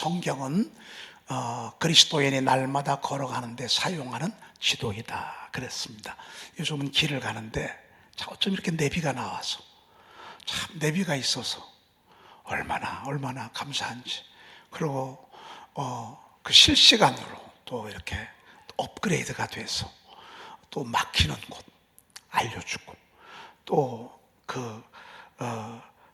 성경은 그리스도인이 날마다 걸어가는데 사용하는 지도이다 그랬습니다. 요즘은 길을 가는데 어쩜 이렇게 내비가 나와서, 참 내비가 있어서 얼마나 감사한지. 그리고 그 실시간으로 또 이렇게 업그레이드가 돼서 또 막히는 곳 알려주고, 또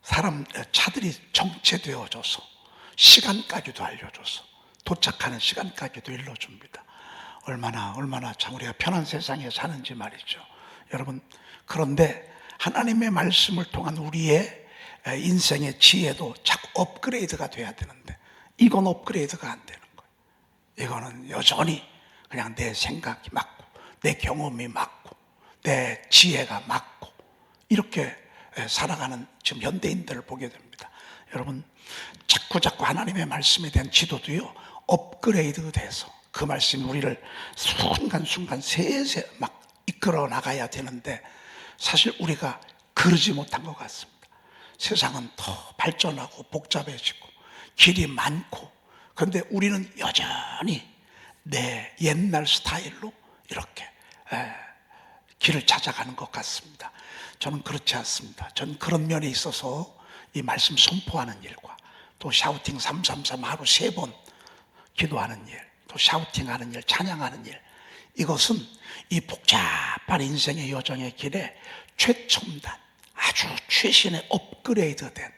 사람 차들이 정체되어져서 시간까지도 알려줘서 도착하는 시간까지도 일러줍니다. 얼마나 참 우리가 편한 세상에 사는지 말이죠. 여러분, 그런데 하나님의 말씀을 통한 우리의 인생의 지혜도 자꾸 업그레이드가 돼야 되는데, 이건 업그레이드가 안 되는 거예요. 이거는 여전히 그냥 내 생각이 맞고, 내 경험이 맞고, 내 지혜가 맞고, 이렇게 살아가는 지금 현대인들을 보게 됩니다. 여러분, 자꾸 하나님의 말씀에 대한 지도도요, 업그레이드 돼서 그 말씀이 우리를 순간순간 세세 막 이끌어 나가야 되는데, 사실 우리가 그러지 못한 것 같습니다. 세상은 더 발전하고 복잡해지고 길이 많고, 그런데 우리는 여전히 내 옛날 스타일로 이렇게 길을 찾아가는 것 같습니다. 저는 그렇지 않습니다. 저는 그런 면에 있어서 이 말씀 선포하는 일과 또 샤우팅 333 하루 3번 기도하는 일, 또 샤우팅하는 일, 찬양하는 일, 이것은 이 복잡한 인생의 여정의 길에 최첨단, 아주 최신의 업그레이드된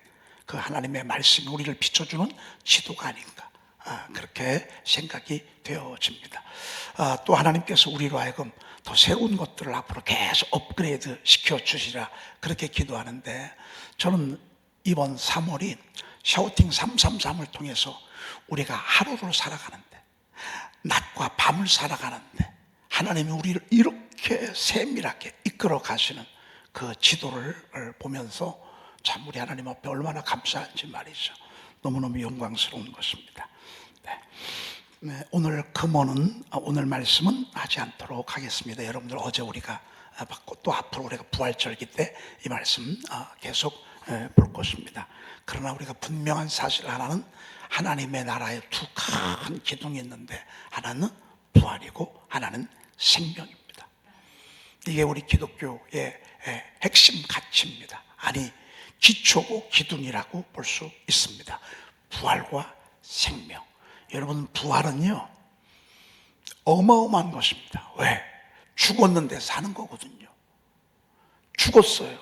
그 하나님의 말씀이 우리를 비춰주는 지도가 아닌가, 그렇게 생각이 되어집니다. 또 하나님께서 우리로 하여금 더 새로운 것들을 앞으로 계속 업그레이드 시켜주시라, 그렇게 기도하는데, 저는 이번 3월이 샤우팅 333을 통해서 우리가 하루를 살아가는데, 낮과 밤을 살아가는데 하나님이 우리를 이렇게 세밀하게 이끌어 가시는 그 지도를 보면서 참 우리 하나님 앞에 얼마나 감사한지 말이죠. 너무너무 영광스러운 것입니다. 네, 오늘 금어는, 오늘 말씀은 하지 않도록 하겠습니다. 여러분들 어제 우리가 받고, 또 앞으로 우리가 부활절기 때 이 말씀 계속 볼 것입니다. 그러나 우리가 분명한 사실 하나는, 하나님의 나라에 두 큰 기둥이 있는데, 하나는 부활이고 하나는 생명입니다. 이게 우리 기독교의 핵심 가치입니다. 아니, 기초고 기둥이라고 볼 수 있습니다. 부활과 생명. 여러분, 부활은요 어마어마한 것입니다. 왜? 죽었는데 사는 거거든요. 죽었어요.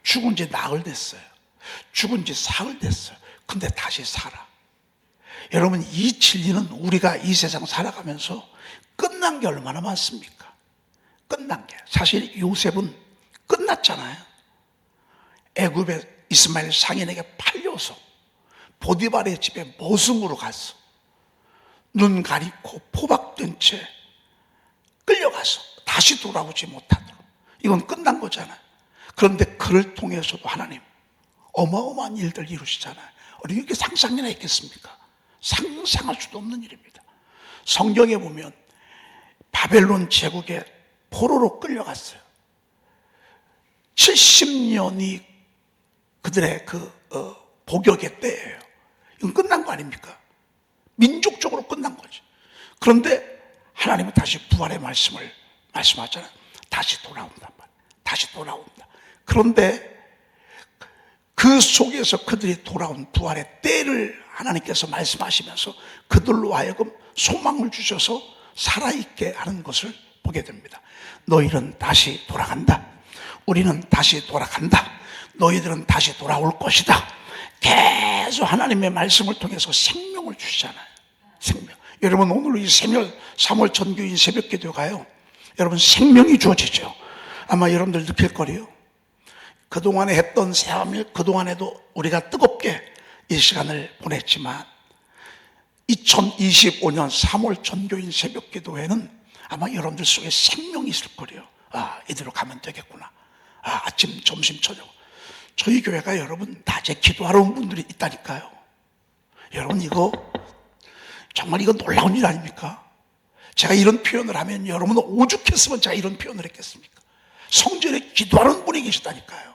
죽은 지 나흘 됐어요. 죽은 지 사흘 됐어요. 근데 다시 살아. 여러분, 이 진리는 우리가 이 세상 살아가면서 끝난 게 얼마나 많습니까? 끝난 게. 사실 요셉은 끝났잖아요. 애굽의 이스마엘 상인에게 팔려서 보디발의 집에 머슴으로 갔어. 눈 가리고 포박된 채 끌려가서 다시 돌아오지 못하도록. 이건 끝난 거잖아요. 그런데 그를 통해서도 하나님 어마어마한 일들 이루시잖아요. 우리 이게 상상이나 있겠습니까? 상상할 수도 없는 일입니다. 성경에 보면 바벨론 제국에 포로로 끌려갔어요. 70년이 그들의 복역의 때예요. 이건 끝난 거 아닙니까? 민족적으로 끝난 거지. 그런데 하나님은 다시 부활의 말씀을 말씀하잖아요. 다시 돌아온단 말이에요. 다시 돌아온다. 그런데 그 속에서 그들이 돌아온 부활의 때를 하나님께서 말씀하시면서 그들로 하여금 소망을 주셔서 살아있게 하는 것을 보게 됩니다. 너희는 다시 돌아간다. 우리는 다시 돌아간다. 너희들은 다시 돌아올 것이다. 계속 하나님의 말씀을 통해서 생명을 주시잖아요. 생명. 여러분, 오늘 이 3월 전교인 새벽기도 가요. 여러분, 생명이 주어지죠. 아마 여러분들 느낄 거래요. 그동안에 했던 새함일, 그동안에도 우리가 뜨겁게 이 시간을 보냈지만 2025년 3월 전교인 새벽기도회는 아마 여러분들 속에 생명이 있을 거래요. 이대로 가면 되겠구나. 아침, 점심, 저녁. 저희 교회가 여러분 낮에 기도하러 온 분들이 있다니까요. 여러분, 이거 정말 이거 놀라운 일 아닙니까? 제가 이런 표현을 하면 여러분은 오죽했으면 제가 이런 표현을 했겠습니까? 성전에 기도하는 분이 계시다니까요.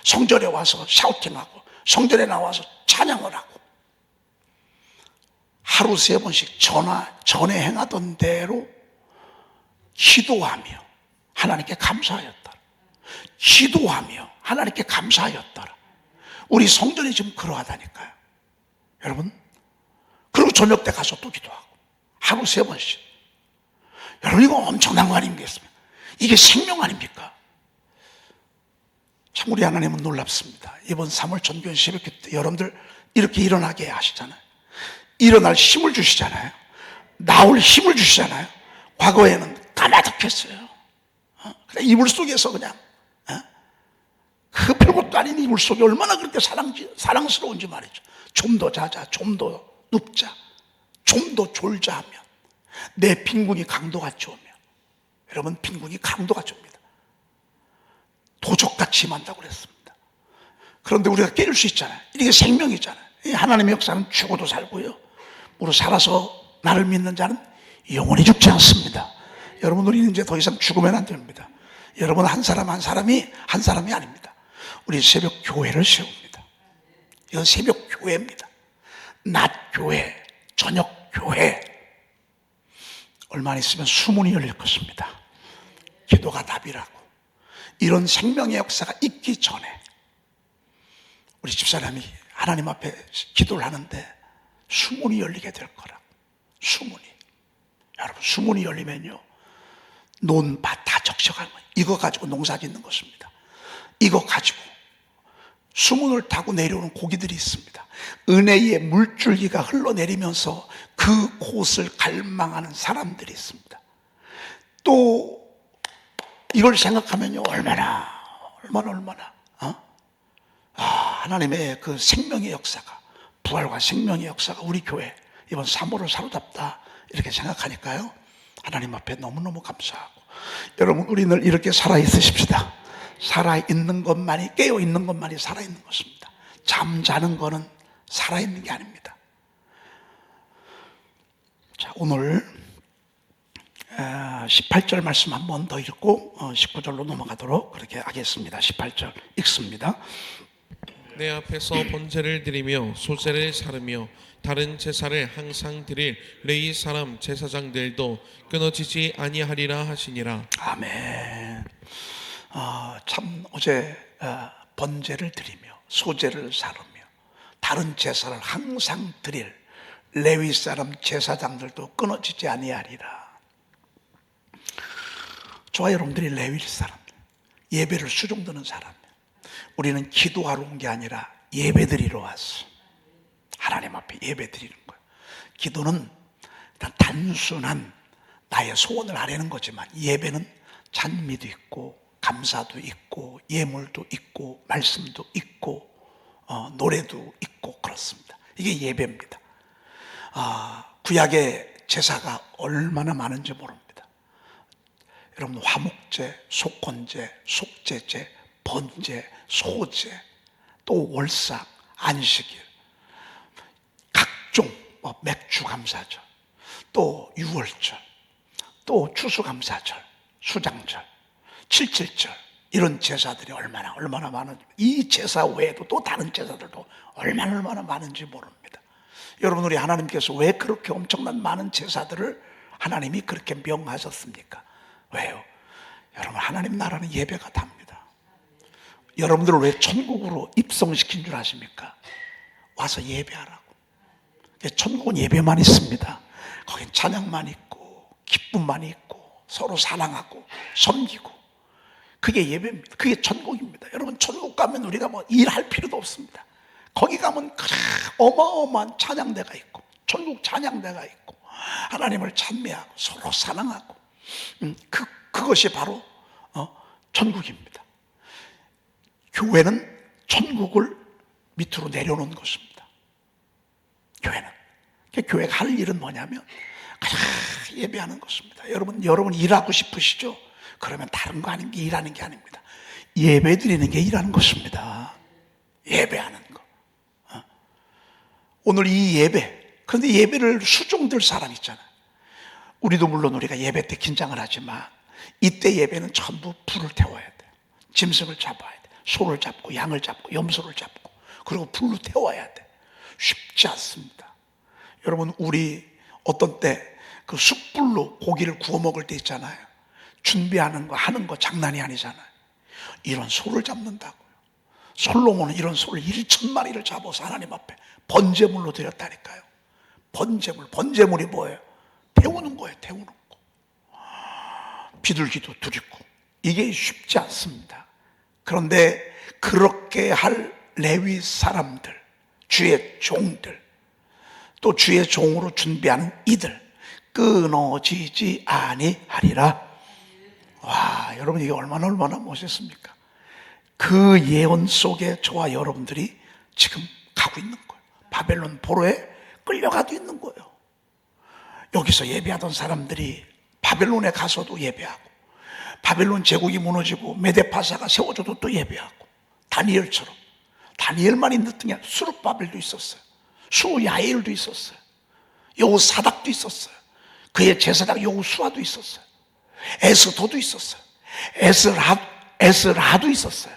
성전에 와서 샤우팅하고 성전에 나와서 찬양을 하고 하루 3번씩 전에 행하던 대로 기도하며 하나님께 감사하였더라. 기도하며 하나님께 감사하였더라. 우리 성전이 지금 그러하다니까요. 여러분, 그리고 저녁 때 가서 또 기도하고 하루 3번씩. 여러분, 이거 엄청난 거 아니겠습니까? 이게 생명 아닙니까? 참 우리 하나님은 놀랍습니다. 이번 3월 전교회 새벽기 때 여러분들 이렇게 일어나게 하시잖아요. 일어날 힘을 주시잖아요. 나올 힘을 주시잖아요. 과거에는 까마득했어요. 그냥 이불 속에서 그냥 그 별것도 아닌 이불 속에 얼마나 그렇게 사랑스러운지 말이죠. 좀 더 자자, 좀 더 눕자, 좀 더 졸자 하면 내 빈궁이 강도같이 오며, 여러분, 빈궁이 강도같이 옵니다. 도적같이 임한다고 그랬습니다. 그런데 우리가 깨울 수 있잖아요. 이게 생명이잖아요. 하나님의 역사는 죽어도 살고요, 우리 살아서 나를 믿는 자는 영원히 죽지 않습니다. 여러분, 우리는 이제 더 이상 죽으면 안 됩니다. 여러분, 한 사람이 아닙니다. 우리 새벽 교회를 세웁니다. 이건 새벽 교회입니다. 낮 교회, 저녁 교회. 얼마 안 있으면 수문이 열릴 것입니다. 기도가 답이라고. 이런 생명의 역사가 있기 전에 우리 집사람이 하나님 앞에 기도를 하는데 수문이 열리게 될 거라고. 수문이. 여러분, 수문이 열리면요, 논밭 다 적셔가는 거예요. 이거 가지고 농사 짓는 것입니다. 이거 가지고 수문을 타고 내려오는 고기들이 있습니다. 은혜의 물줄기가 흘러내리면서 그 곳을 갈망하는 사람들이 있습니다. 또 이걸 생각하면요, 얼마나 하나님의 그 생명의 역사가, 부활과 생명의 역사가 우리 교회 이번 3월을 사로잡다, 이렇게 생각하니까요, 하나님 앞에 너무너무 감사하고. 여러분, 우리는 이렇게 살아있으십시다. 살아있는 것만이, 깨어있는 것만이 살아있는 것입니다. 잠자는 거는 살아있는 게 아닙니다. 자, 오늘 18절 말씀 한 번 더 읽고 19절로 넘어가도록 그렇게 하겠습니다. 18절 읽습니다. 내 앞에서 번제를 드리며 소제를 사르며 다른 제사를 항상 드릴 레위 사람 제사장들도 끊어지지 아니하리라 하시니라. 아멘. 참 어제 번제를 드리며 소제를 사르며 다른 제사를 항상 드릴 레위 사람 제사장들도 끊어지지 아니하리라. 저와 여러분들이 레위 사람, 예배를 수종드는 사람, 우리는 기도하러 온 게 아니라 예배드리러 왔어. 하나님 앞에 예배드리는 거예요. 기도는 일단 단순한 나의 소원을 아뢰는 거지만, 예배는 찬미도 있고 감사도 있고 예물도 있고 말씀도 있고 노래도 있고 그렇습니다. 이게 예배입니다. 구약의 제사가 얼마나 많은지 모릅니다. 여러분, 화목제, 속건제, 속죄제, 번제, 소제, 또 월삭, 안식일, 각종 맥주감사절, 또 유월절, 또 추수감사절, 수장절, 칠칠절, 이런 제사들이 얼마나 많은지, 이 제사 외에도 또 다른 제사들도 얼마나 많은지 모릅니다. 여러분, 우리 하나님께서 왜 그렇게 엄청난 많은 제사들을 하나님이 그렇게 명하셨습니까? 왜요? 여러분, 하나님 나라는 예배가 답니다. 여러분들을 왜 천국으로 입성시킨 줄 아십니까? 와서 예배하라고. 천국은 예배만 있습니다. 거긴 찬양만 있고 기쁨만 있고 서로 사랑하고 섬기고, 그게 예배입니다. 그게 천국입니다. 여러분, 천국 가면 우리가 뭐 일할 필요도 없습니다. 거기 가면 어마어마한 찬양대가 있고 천국 찬양대가 있고 하나님을 찬미하고 서로 사랑하고, 그것이 바로 천국입니다. 교회는 천국을 밑으로 내려놓은 것입니다. 교회가 할 일은 뭐냐면 그냥 예배하는 것입니다. 여러분 일하고 싶으시죠? 그러면 다른 거 아닌 게 일하는 게 아닙니다. 예배 드리는 게 일하는 것입니다. 예배하는 거. 오늘 이 예배, 그런데 예배를 수종들 사람 있잖아요. 우리도 물론 우리가 예배 때 긴장을 하지만 이때 예배는 전부 불을 태워야 돼요. 짐승을 잡아야 돼. 소를 잡고 양을 잡고 염소를 잡고, 그리고 불로 태워야 돼. 쉽지 않습니다. 여러분, 우리 어떤 때 그 숯불로 고기를 구워 먹을 때 있잖아요. 준비하는 거, 하는 거 장난이 아니잖아요. 이런 소를 잡는다고요. 솔로몬은 이런 소를 1,000마리를 잡아서 하나님 앞에 번제물로 드렸다니까요. 번제물이 뭐예요? 태우는 거예요, 태우는 거. 비둘기도 드리고. 이게 쉽지 않습니다. 그런데 그렇게 할 레위 사람들, 주의 종들, 또 주의 종으로 준비하는 이들, 끊어지지 아니하리라. 와, 여러분, 이게 얼마나 멋있습니까? 그 예언 속에 저와 여러분들이 지금 가고 있는 거예요. 바벨론 포로에 끌려가도 있는 거예요. 여기서 예배하던 사람들이 바벨론에 가서도 예배하고, 바벨론 제국이 무너지고 메데파사가 세워져도 또 예배하고, 다니엘처럼. 다니엘만 있는 등에 수룹바벨도 있었어요. 수야일도 있었어요. 여호사닥도 있었어요. 그의 제사장 여호수아도 있었어요. 에스더도 있었어요. 에스라도 있었어요.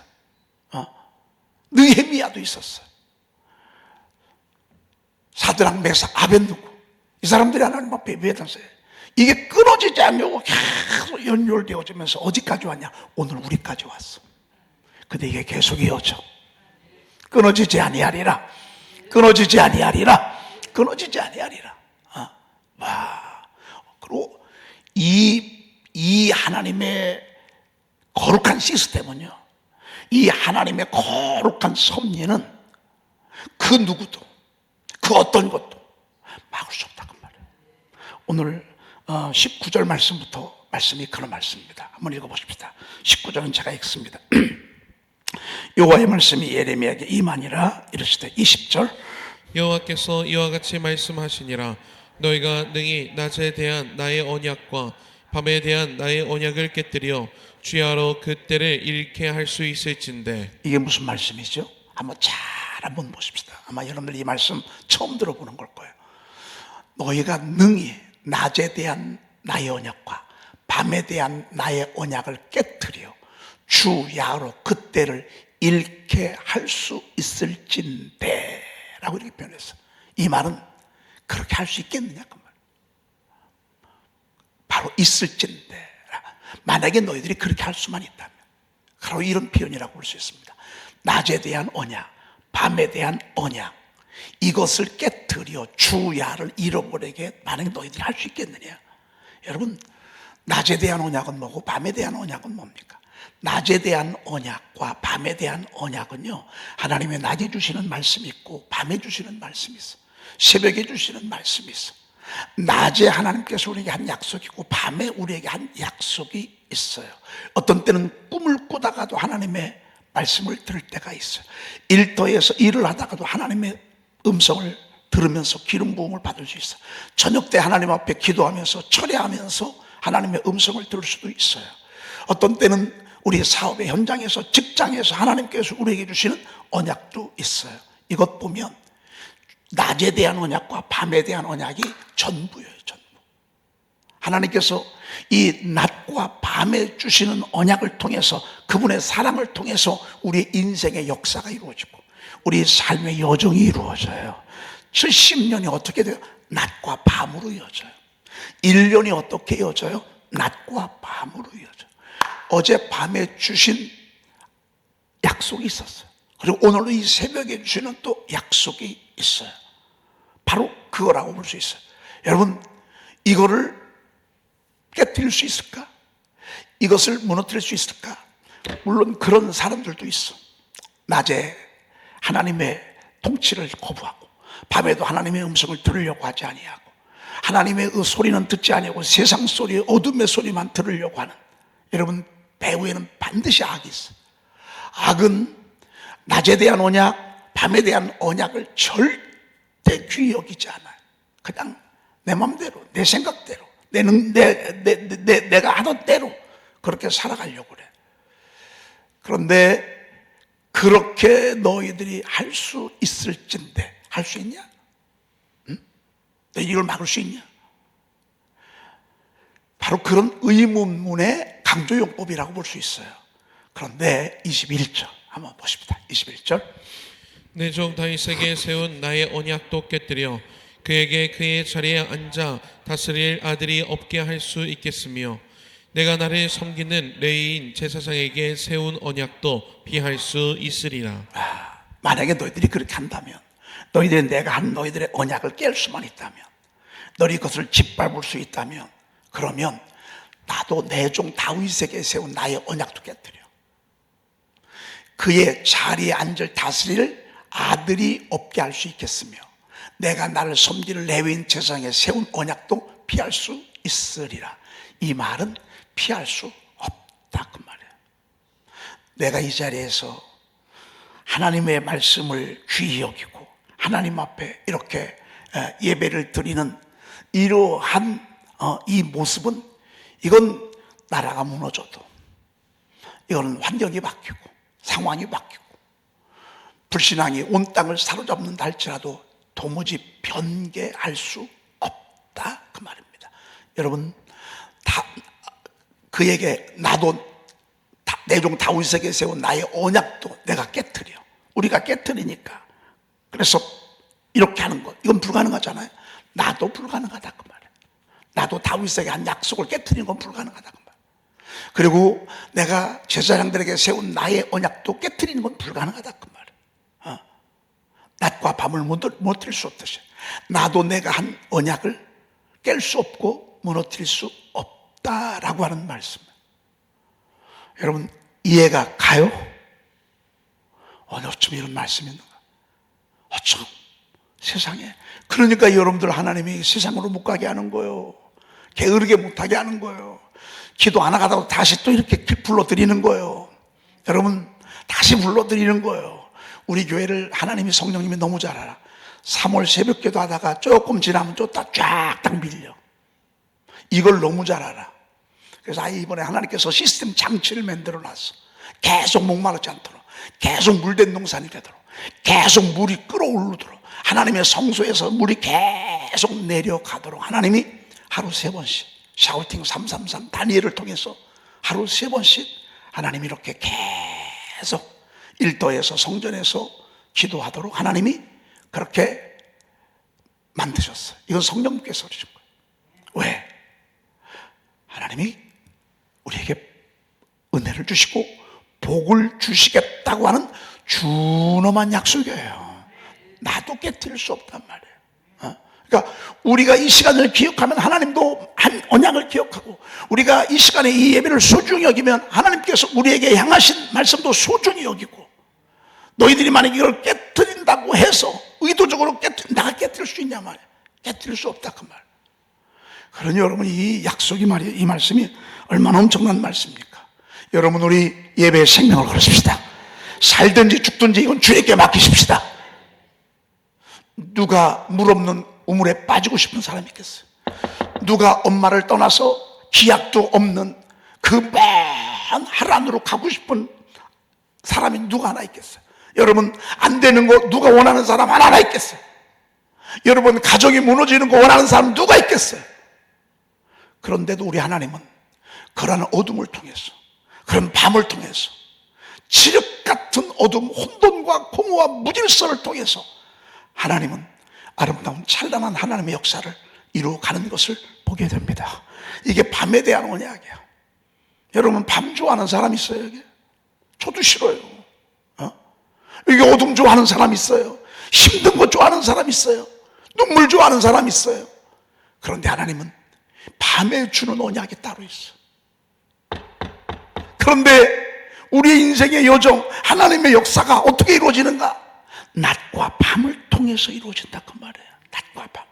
느헤미야도 있었어요. 사드락, 메삭, 아벤누고, 이 사람들이 하나님 앞에 예배했어요. 이게 끊어지지 않고 계속 연결되어지면서 어디까지 왔냐? 오늘 우리까지 왔어. 근데 이게 계속 이어져. 끊어지지 아니하리라. 끊어지지 아니하리라. 끊어지지 아니하리라. 와. 그리고 이 하나님의 거룩한 시스템은요, 이 하나님의 거룩한 섭리는 그 누구도, 그 어떤 것도 막을 수 없다고 말이에요. 오늘 19절 말씀부터 말씀이 그런 말씀입니다. 한번 읽어보십시다. 19절은 제가 읽습니다. 여호와의 말씀이 예레미야에게 임하니라. 이르시되 20절, 여호와께서 이와 같이 말씀하시니라. 너희가 능히 낮에 대한 나의 언약과 밤에 대한 나의 언약을 깨뜨려 주야로 그 때를 잃게 할 수 있을진데. 이게 무슨 말씀이죠? 한번 보십시다. 아마 여러분들 이 말씀 처음 들어보는 걸 거예요. 너희가 능히 낮에 대한 나의 언약과 밤에 대한 나의 언약을 깨뜨려 주야로 그 때를 잃게 할 수 있을진데 라고 이렇게 표현했어요. 이 말은 그렇게 할 수 있겠느냐 그 말. 바로 있을진데, 만약에 너희들이 그렇게 할 수만 있다면, 바로 이런 표현이라고 볼 수 있습니다. 낮에 대한 언약, 밤에 대한 언약, 이것을 깨뜨려 주야를 잃어버리게 만약에 너희들이 할 수 있겠느냐. 여러분, 낮에 대한 언약은 뭐고 밤에 대한 언약은 뭡니까? 낮에 대한 언약과 밤에 대한 언약은요, 하나님의 낮에 주시는 말씀이 있고 밤에 주시는 말씀이 있어. 새벽에 주시는 말씀이 있어. 낮에 하나님께서 우리에게 한 약속이 있고 밤에 우리에게 한 약속이 있어요. 어떤 때는 꿈을 꾸다가도 하나님의 말씀을 들을 때가 있어요. 일터에서 일을 하다가도 하나님의 음성을 들으면서 기름 부음을 받을 수 있어요. 저녁 때 하나님 앞에 기도하면서 철회하면서 하나님의 음성을 들을 수도 있어요. 어떤 때는 우리 사업의 현장에서, 직장에서 하나님께서 우리에게 주시는 언약도 있어요. 이것 보면 낮에 대한 언약과 밤에 대한 언약이 전부예요, 전부. 하나님께서 이 낮과 밤에 주시는 언약을 통해서, 그분의 사랑을 통해서 우리 인생의 역사가 이루어지고 우리 삶의 여정이 이루어져요. 70년이 어떻게 돼요? 낮과 밤으로 이어져요. 1년이 어떻게 이어져요? 낮과 밤으로 이어져요. 어젯밤에 주신 약속이 있었어요. 그리고 오늘도 이 새벽에 주시는 또 약속이 있어요. 바로 그거라고 볼 수 있어요. 여러분, 이거를 깨뜨릴 수 있을까? 이것을 무너뜨릴 수 있을까? 물론 그런 사람들도 있어. 낮에 하나님의 통치를 거부하고 밤에도 하나님의 음성을 들으려고 하지 아니하고 하나님의 그 소리는 듣지 아니하고 세상 소리, 어둠의 소리만 들으려고 하는, 여러분, 배후에는 반드시 악이 있어요. 악은 낮에 대한 언약, 밤에 대한 언약을 절대 귀히 여기지 않아요. 그냥 내 맘대로, 내 생각대로, 내가 하던 대로 그렇게 살아가려고 그래. 그런데 그렇게 너희들이 할 수 있을진데, 할 수 있냐? 응? 너 이걸 막을 수 있냐? 바로 그런 의문문의 강조용법이라고 볼 수 있어요. 그런데 21절 한번 보십시다. 21절, 내 종 다윗에게 세운 나의 언약도 깨뜨려 그에게 그의 자리에 앉아 다스릴 아들이 없게 할 수 있겠으며 내가 나를 섬기는 레위인 제사장에게 세운 언약도 피할 수 있으리라. 만약에 너희들이 그렇게 한다면, 너희들이 내가 한 너희들의 언약을 깰 수만 있다면, 너희 그것을 짓밟을 수 있다면, 그러면 나도 내 종 다윗에게 세운 나의 언약도 깨뜨려. 그의 자리에 앉을 다스릴 아들이 없게 할 수 있겠으며 내가 나를 섬기는 레위인 제사장에 세운 언약도 피할 수 있으리라. 이 말은 피할 수 없다 그 말이에요. 내가 이 자리에서 하나님의 말씀을 귀히 여기고 하나님 앞에 이렇게 예배를 드리는 이러한 이 모습은, 이건 나라가 무너져도, 이거는 환경이 바뀌고 상황이 바뀌고 불신앙이 온 땅을 사로잡는다 할지라도 도무지 변개할 수 없다 그 말입니다. 여러분, 그에게 나도 내 종 다윗에게 세운 나의 언약도 내가 깨트려. 우리가 깨트리니까. 그래서 이렇게 하는 것, 이건 불가능하잖아요. 나도 불가능하다 그 말이에요. 나도 다윗에게 한 약속을 깨트리는 건 불가능하다 그 말이에요. 그리고 내가 제사장들에게 세운 나의 언약도 깨트리는 건 불가능하다 그 말이에요. 낮과 밤을 무너뜨릴 수 없듯이 나도 내가 한 언약을 깰 수 없고 무너뜨릴 수 없다라고 하는 말씀이에요. 여러분, 이해가 가요? 어쩜 이런 말씀이 있는가? 어쩜 세상에. 그러니까 여러분들 하나님이 세상으로 못 가게 하는 거예요. 게으르게 못하게 하는 거예요. 기도 안 하다가 다시 또 이렇게 불러드리는 거예요. 여러분, 다시 불러드리는 거예요. 우리 교회를 하나님이 성령님이 너무 잘 알아. 3월 새벽기도 하다가 조금 지나면 쫙 밀려. 이걸 너무 잘 알아. 그래서 이번에 하나님께서 시스템 장치를 만들어 놨어. 계속 목마르지 않도록, 계속 물된 농산이 되도록, 계속 물이 끓어오르도록, 하나님의 성소에서 물이 계속 내려가도록 하나님이 하루 3번씩 샤우팅 333 다니엘을 통해서 하루 3번씩 하나님이 이렇게 계속 일터에서 성전에서 기도하도록 하나님이 그렇게 만드셨어요. 이건 성령님께서 그러신 거예요. 왜? 하나님이 우리에게 은혜를 주시고 복을 주시겠다고 하는 준엄한 약속이에요. 나도 깨뜨릴 수 없단 말이에요. 그러니까 우리가 이 시간을 기억하면 하나님도 한 언약을 기억하고, 우리가 이 시간에 이 예배를 소중히 여기면 하나님께서 우리에게 향하신 말씀도 소중히 여기고, 너희들이 만약에 이걸 깨뜨린다고 해서 의도적으로 내가 깨뜨릴 수 있냐 말이에요. 깨뜨릴 수 없다 그 말. 그러니 여러분, 이 약속이 말이에요. 이 말씀이 얼마나 엄청난 말씀입니까? 여러분, 우리 예배에 생명을 걸으십시다. 살든지 죽든지 이건 주님께 맡기십시다. 누가 물 없는 우물에 빠지고 싶은 사람이 있겠어요? 누가 엄마를 떠나서 기약도 없는 그 먼 하란으로 가고 싶은 사람이 누가 하나 있겠어요? 여러분, 안 되는 거 누가 원하는 사람 하나 있겠어요? 여러분, 가정이 무너지는 거 원하는 사람 누가 있겠어요? 그런데도 우리 하나님은 그러한 어둠을 통해서, 그런 밤을 통해서, 지륵 같은 어둠, 혼돈과 공허와 무질서를 통해서 하나님은 아름다운 찬란한 하나님의 역사를 이루어가는 것을 보게 됩니다. 이게 밤에 대한 언약이야. 여러분, 밤 좋아하는 사람 있어요? 여기? 저도 싫어요. 여기 어둠 좋아하는 사람 있어요. 힘든 거 좋아하는 사람 있어요. 눈물 좋아하는 사람 있어요. 그런데 하나님은 밤에 주는 언약이 따로 있어. 그런데 우리의 인생의 여정, 하나님의 역사가 어떻게 이루어지는가? 낮과 밤을 통해서 이루어진다 그 말이에요. 낮과 밤.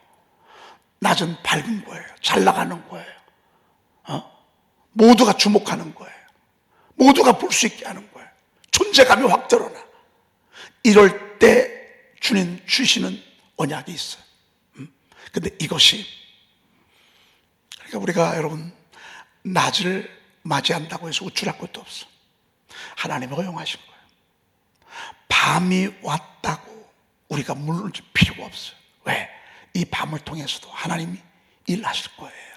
낮은 밝은 거예요. 잘 나가는 거예요. 모두가 주목하는 거예요. 모두가 볼 수 있게 하는 거예요. 존재감이 확 드러나. 이럴 때 주님 주시는 언약이 있어요. 근데 이것이, 그러니까 우리가 여러분, 낮을 맞이한다고 해서 우쭐할 것도 없어. 하나님이 허용하신 거예요. 밤이 왔다고 우리가 물러질 필요가 없어요. 왜? 이 밤을 통해서도 하나님이 일하실 거예요.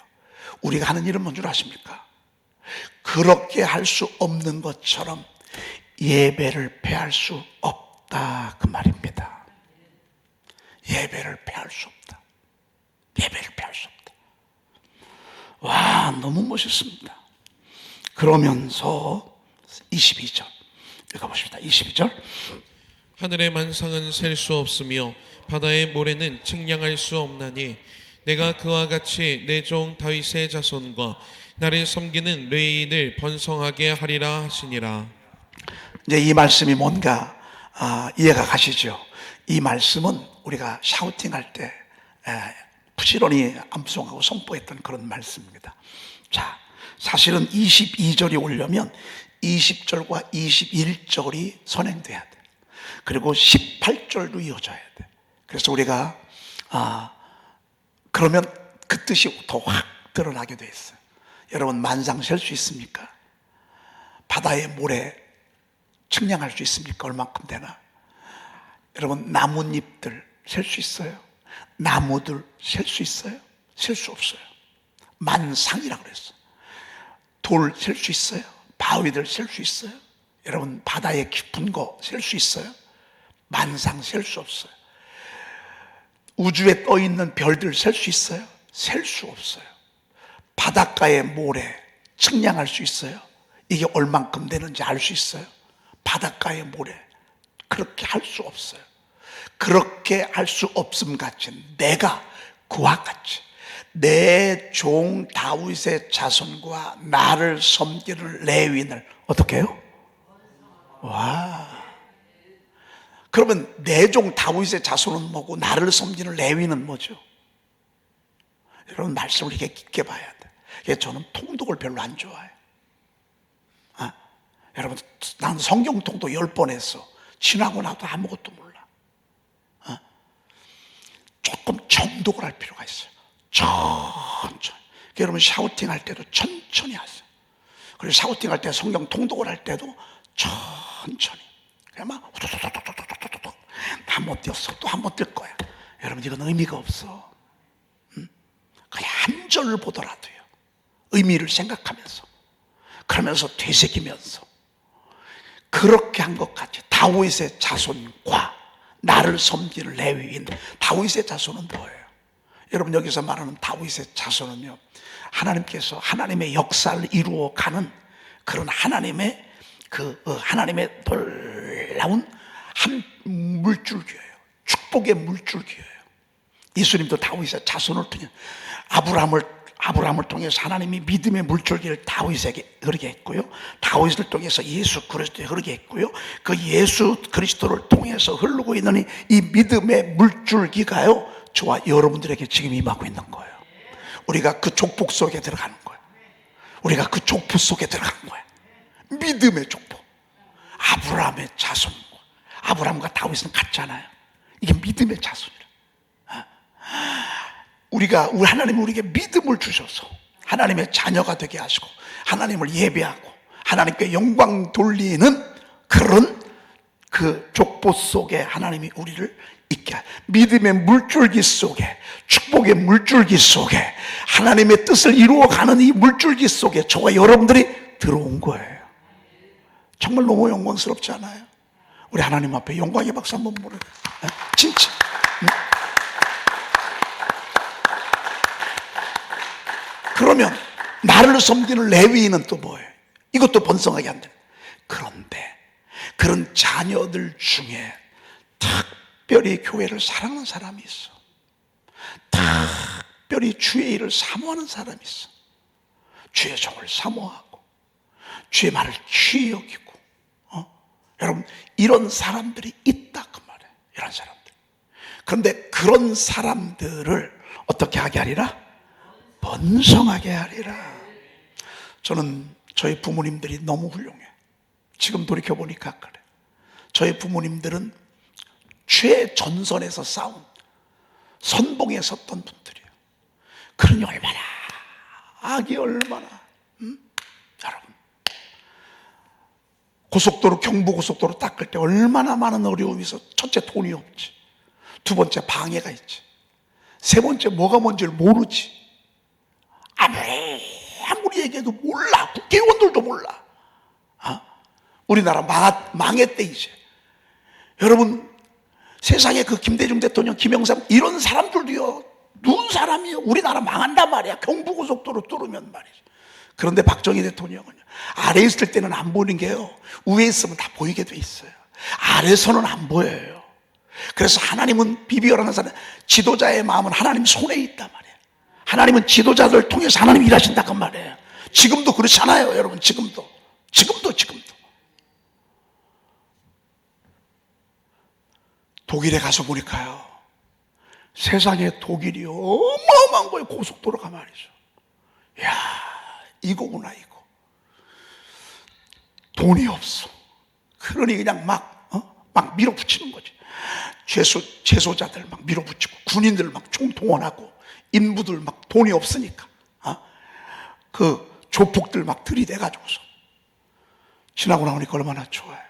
우리가 하는 일은 뭔 줄 아십니까? 그렇게 할 수 없는 것처럼 예배를 패할 수 없다 그 말입니다. 예배를 패할 수 없다. 너무 멋있습니다. 그러면서 22절 읽어보십니다. 22절. 하늘의 만상은 셀 수 없으며 바다의 모래는 측량할 수 없나니 내가 그와 같이 내 종 다윗의 자손과 나를 섬기는 레위인을 번성하게 하리라 하시니라. 이제 이 말씀이 뭔가 이해가 가시죠? 이 말씀은 우리가 샤우팅할 때 부지런히 암송하고 선포했던 그런 말씀입니다. 자, 사실은 22절이 오려면 20절과 21절이 선행돼야 돼. 그리고 18절도 이어져야 돼. 그래서 우리가 그러면 그 뜻이 더 확 드러나게 돼 있어요. 여러분, 만상 셀 수 있습니까? 바다의 모래 측량할 수 있습니까? 얼만큼 되나? 여러분, 나뭇잎들 셀 수 있어요? 나무들 셀 수 있어요? 셀 수 없어요. 만상이라고 그랬어요. 돌 셀 수 있어요? 바위들 셀 수 있어요? 여러분, 바다의 깊은 거 셀 수 있어요? 만상 셀 수 없어요. 우주에 떠 있는 별들 셀 수 있어요? 셀 수 없어요. 바닷가의 모래 측량할 수 있어요? 이게 얼만큼 되는지 알 수 있어요? 바닷가의 모래 그렇게 할 수 없어요. 그렇게 할 수 없음 같이 내가 그와 같이 내 종 다윗의 자손과 나를 섬기는 레위인을 어떻게 해요? 와. 그러면 내 종 다윗의 자손은 뭐고 나를 섬기는 레위인은 뭐죠? 여러분, 말씀을 이렇게 깊게 봐야 돼. 저는 통독을 별로 안 좋아해요. 여러분, 나는 성경 통독 10번 했어. 지나고 나도 아무것도 몰라. 조금 정독을 할 필요가 있어요. 천천히. 여러분, 샤우팅 할 때도 천천히 하세요. 그리고 샤우팅 할 때, 성경 통독을 할 때도 천천히. 그냥 막 후두두두두두두두두. 한 번 뛰었어. 또 한 번 뛸 거야. 여러분, 이건 의미가 없어. 그냥 한 절을 보더라도요. 의미를 생각하면서, 그러면서 되새기면서, 그렇게 한 것 같이 다윗의 자손과 나를 섬기는 레위인. 다윗의 자손은 뭐예요? 여러분, 여기서 말하는 다윗의 자손은요, 하나님께서 하나님의 역사를 이루어가는 그런 하나님의 하나님의 놀라운 한 물줄기예요. 축복의 물줄기예요. 예수님도 다윗의 자손을 통해 아브라함을 통해서 하나님이 믿음의 물줄기를 다윗에게 흐르게 했고요. 다윗을 통해서 예수 그리스도에 흐르게 했고요. 그 예수 그리스도를 통해서 흐르고 있는 이 믿음의 물줄기가요, 저와 여러분들에게 지금 임하고 있는 거예요. 우리가 그 족복 속에 들어가는 거예요. 우리가 그 족보 속에 들어가는 거예요. 믿음의 족보. 아브라함의 자손. 아브라함과 다윗은 같잖아요. 이게 믿음의 자손이라. 우리 하나님이 우리에게 믿음을 주셔서 하나님의 자녀가 되게 하시고 하나님을 예배하고 하나님께 영광 돌리는 그런 그 족보 속에 하나님이 우리를 있게 믿음의 물줄기 속에, 축복의 물줄기 속에, 하나님의 뜻을 이루어가는 이 물줄기 속에 저와 여러분들이 들어온 거예요. 정말 너무 영광스럽지 않아요? 우리 하나님 앞에 영광의 박수 한번 보내요. 진짜. 그러면 나를 섬기는 레위인은 또 뭐예요? 이것도 번성하게 안 돼. 그런데 그런 자녀들 중에 특별히 교회를 사랑하는 사람이 있어. 특별히 주의 일을 사모하는 사람이 있어. 주의 종을 사모하고 주의 말을 귀히 여기고 여러분, 이런 사람들이 있다 그 말이에요. 이런 사람들. 그런데 그런 사람들을 어떻게 하게 하리라? 번성하게 하리라. 저는 저희 부모님들이 너무 훌륭해. 지금 돌이켜보니까 그래. 저희 부모님들은 최전선에서 싸운 선봉에 섰던 분들이에요. 그러니 얼마나 악이 얼마나 여러분, 고속도로, 경부고속도로 닦을 때 얼마나 많은 어려움이 있어. 첫째, 돈이 없지. 두 번째, 방해가 있지. 세 번째, 뭐가 뭔지를 모르지. 아무리 얘기해도 몰라. 국회의원들도 몰라. 우리나라 망했대 이제. 여러분, 세상에 그 김대중 대통령, 김영삼 이런 사람들도요, 누운 사람이요. 우리나라 망한단 말이야. 경부고속도로 뚫으면 말이죠. 그런데 박정희 대통령은요, 아래에 있을 때는 안 보이는 게요, 위에 있으면 다 보이게 돼 있어요. 아래에서는 안 보여요. 그래서 하나님은 비비어라는 사람, 지도자의 마음은 하나님 손에 있단 말이에요. 하나님은 지도자들 통해서 하나님 일하신다고 말이에요. 지금도 그렇잖아요, 여러분. 지금도. 독일에 가서 보니까요, 세상에 독일이 어마어마한 거예요. 고속도로가 말이죠. 이야, 이거구나, 이거. 돈이 없어. 그러니 그냥 막 밀어붙이는 거지. 재소자들 막 밀어붙이고, 군인들 막 총동원하고, 인부들 막 돈이 없으니까 그 조폭들 막 들이대가지고서 지나고 나오니까 얼마나 좋아요.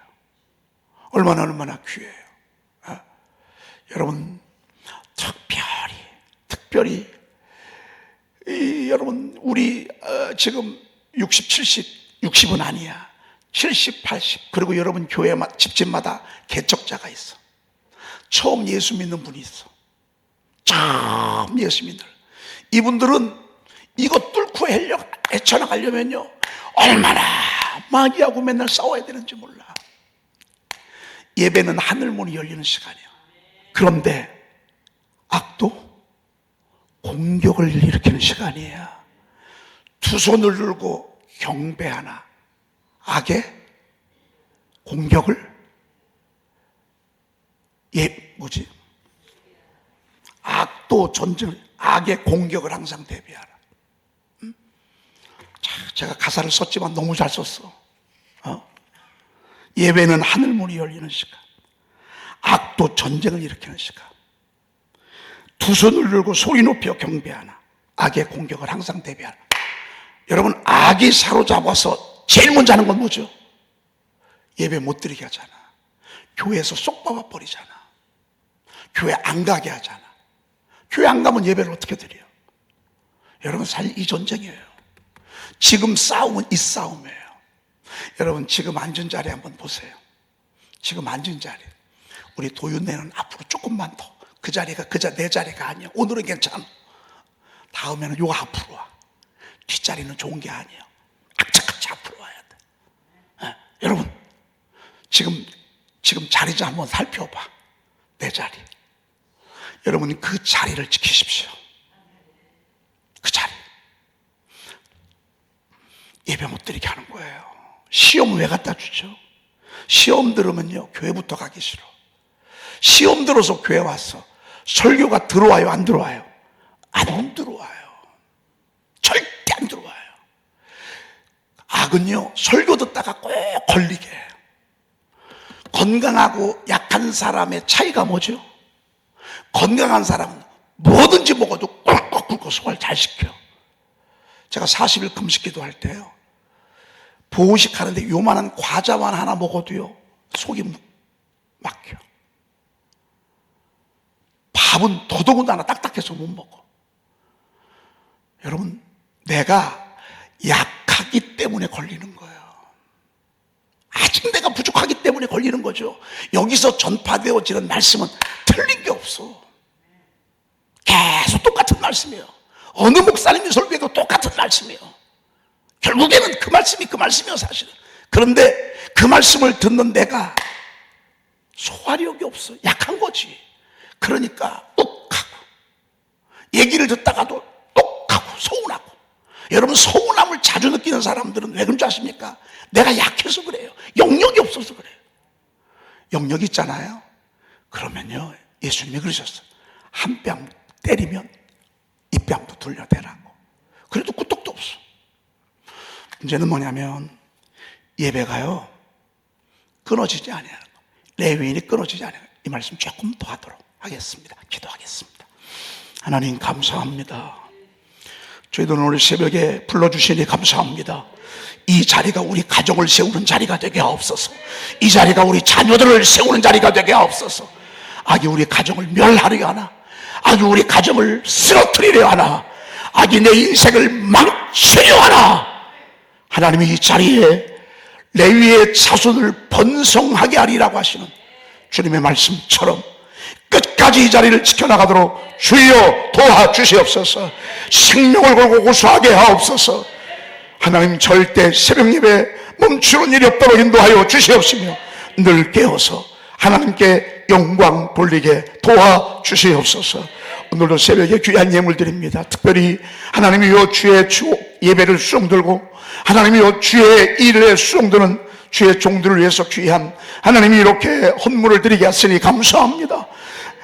얼마나 귀해요. 여러분, 특별히 여러분, 우리 지금 60, 70, 60은 아니야. 70, 80. 그리고 여러분 교회 집집마다 개척자가 있어. 처음 예수 믿는 분이 있어. 처음 예수 믿는. 이분들은 이거 뚫고 헤쳐나가려면요, 얼마나 마귀하고 맨날 싸워야 되는지 몰라. 예배는 하늘문이 열리는 시간이야. 그런데 악도 공격을 일으키는 시간이에요. 두 손을 들고 경배하나 악의 공격을 악도 전쟁, 악의 공격을 항상 대비하라. 제가 가사를 썼지만 너무 잘 썼어. 예배는 하늘문이 열리는 시간, 악도 전쟁을 일으키는 시간. 두 손을 들고 소리 높여 경배하나 악의 공격을 항상 대비하라. 여러분, 악이 사로잡아서 제일 먼저 하는 건 뭐죠? 예배 못 드리게 하잖아. 교회에서 쏙 박아 버리잖아. 교회 안 가게 하잖아. 교회 안 가면 예배를 어떻게 드려요? 여러분, 이 전쟁이에요. 지금 싸움은 이 싸움이에요. 여러분, 지금 앉은 자리 한번 보세요. 지금 앉은 자리, 우리 도윤네는 앞으로 조금만 더, 그 자리가 내 자리가 아니야. 오늘은 괜찮아. 다음에는 요 앞으로 와. 뒷자리는 좋은 게 아니에요. 악착같이 앞으로 와야 돼. 여러분, 지금 자리 좀 한번 살펴봐. 내 자리. 여러분, 그 자리를 지키십시오. 그 자리. 예배 못 드리게 하는 거예요. 시험 왜 갖다 주죠? 시험 들으면요, 교회부터 가기 싫어. 시험 들어서 교회 왔어. 설교가 들어와요, 안 들어와요? 안 들어와요. 절대 안 들어와요. 악은요, 설교 듣다가 꼭 걸리게 해요. 건강하고 약한 사람의 차이가 뭐죠? 건강한 사람은 뭐든지 먹어도 꿀꺽 굶고 소화를 잘 시켜. 제가 40일 금식 기도할 때요, 보호식 하는데 요만한 과자만 하나 먹어도요, 속이 막혀. 밥은 더더군다나 딱딱해서 못 먹어. 여러분, 내가 약하기 때문에 걸리는 거예요. 아직 내가 부족하기 때문에 걸리는 거죠. 여기서 전파되어지는 말씀은 틀린 게 없어. 계속 똑같은 말씀이에요. 어느 목사님이 설교해도 똑같은 말씀이에요. 결국에는 그 말씀이에요, 사실은. 그런데 그 말씀을 듣는 내가 소화력이 없어. 약한 거지. 그러니까 똑하고, 얘기를 듣다가도 똑하고 서운하고. 여러분, 서운함을 자주 느끼는 사람들은 왜 그런 줄 아십니까? 내가 약해서 그래요. 영역이 없어서 그래요. 영역이 있잖아요. 그러면요, 예수님이 그러셨어요. 한 뺨 때리면 이 뺨도 돌려대라고. 그래도 끄떡도 없어. 문제는 뭐냐면, 예배가요, 끊어지지 않아요. 레위인이 끊어지지 않아요. 이 말씀 조금 더 하도록 하겠습니다. 기도하겠습니다. 하나님, 감사합니다. 저희들은 오늘 새벽에 불러주시니 감사합니다. 이 자리가 우리 가정을 세우는 자리가 되게 하옵소서. 이 자리가 우리 자녀들을 세우는 자리가 되게 하옵소서. 악이 우리 가정을 멸하려 하나, 악이 우리 가정을 쓰러뜨리려 하나, 악이 내 인생을 망치려 하나, 하나님이 이 자리에 레위의 자손을 번성하게 하리라고 하시는 주님의 말씀처럼 끝까지 이 자리를 지켜나가도록 주여 도와주시옵소서. 생명을 걸고 고수하게 하옵소서. 하나님, 절대 새벽 예배 멈추는 일이 없도록 인도하여 주시옵시며 늘 깨어서 하나님께 영광 돌리게 도와주시옵소서. 오늘도 새벽에 귀한 예물 드립니다. 특별히 하나님이 요 주의 예배를 수용들고 하나님이 요 주의 일에 수용드는 주의 종들을 위해서 귀한 하나님이 이렇게 헌물을 드리게 하시니 감사합니다.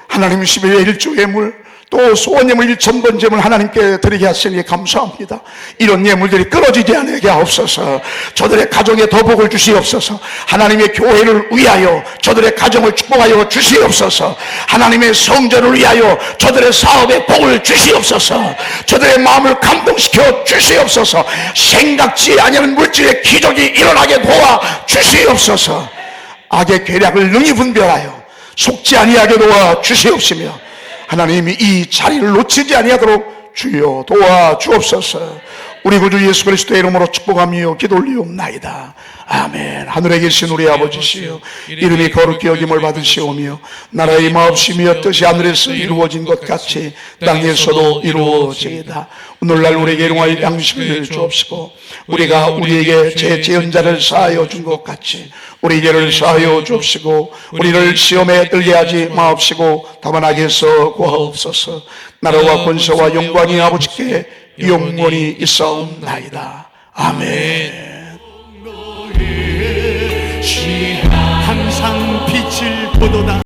하나님 11회 일조 예물 또 소원 예물 1,000번 제물 하나님께 드리게 하시니 감사합니다. 이런 예물들이 끊어지지 않게 하옵소서. 저들의 가정에 더 복을 주시옵소서. 하나님의 교회를 위하여 저들의 가정을 축복하여 주시옵소서. 하나님의 성전을 위하여 저들의 사업에 복을 주시옵소서. 저들의 마음을 감동시켜 주시옵소서. 생각지 아니하는 물질의 기적이 일어나게 도와 주시옵소서. 악의 계략을 능히 분별하여 속지 아니하게 도와 주시옵시며 하나님이 이 자리를 놓치지 아니하도록 주여 도와주옵소서. 우리 구주 예수 그리스도의 이름으로 축복하며 기도 올리옵나이다. 아멘. 하늘에 계신 우리 아버지시여, 이름이 거룩히 여김을 받으시오며 나라의 마옵시며 뜻이 하늘에서 이루어진 것 같이 땅에서도 이루어지이다. 오늘날 우리에게 일용할 양식을 주옵시고 우리가 우리에게 제 죄인자를 사하여 준 것 같이 우리 죄를 사하여 주옵시고 우리를 시험에 들게 하지 마옵시고 다만 악에서 구하옵소서. 나라와 권세와 영광이 아버지께 영원히 있사옵나이다. 아멘. 항상 빛을 보도다.